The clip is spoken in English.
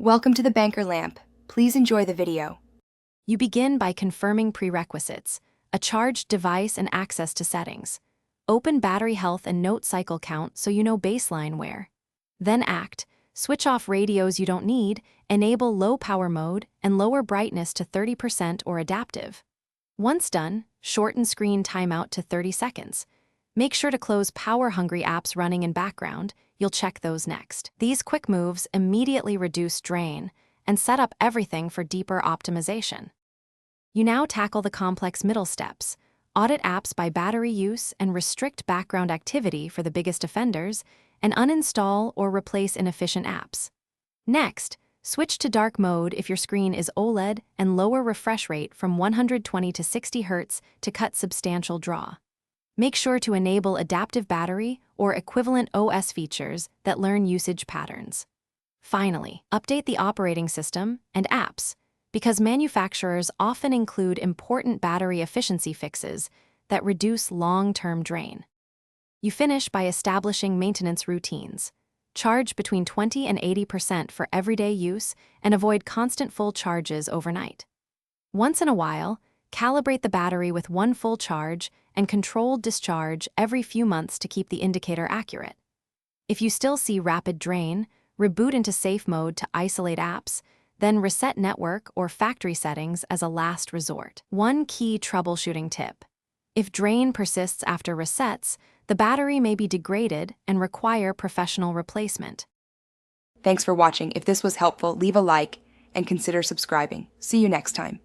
Welcome to the Banker Lamp. Please enjoy the video. You begin by confirming prerequisites: a charged device and access to settings. Open battery health and note cycle count so you know baseline wear. Then act. Switch off radios you don't need, enable low power mode, and lower brightness to 30% or adaptive. Once done, shorten screen timeout to 30 seconds. Make sure to close power-hungry apps running in background. You'll check those next. These quick moves immediately reduce drain and set up everything for deeper optimization. You now tackle the complex middle steps. Audit apps by battery use and restrict background activity for the biggest offenders, and uninstall or replace inefficient apps. Next, switch to dark mode if your screen is OLED and lower refresh rate from 120 to 60 Hz to cut substantial draw. Make sure to enable adaptive battery or equivalent OS features that learn usage patterns. Finally, update the operating system and apps, because manufacturers often include important battery efficiency fixes that reduce long-term drain. You finish by establishing maintenance routines. Charge between 20 and 80% for everyday use and avoid constant full charges overnight. Once in a while, calibrate the battery with one full charge and controlled discharge every few months to keep the indicator accurate. If you still see rapid drain, reboot into safe mode to isolate apps, then reset network or factory settings as a last resort. One key troubleshooting tip: if drain persists after resets, the battery may be degraded and require professional replacement. Thanks for watching. If this was helpful, leave a like and consider subscribing. See you next time.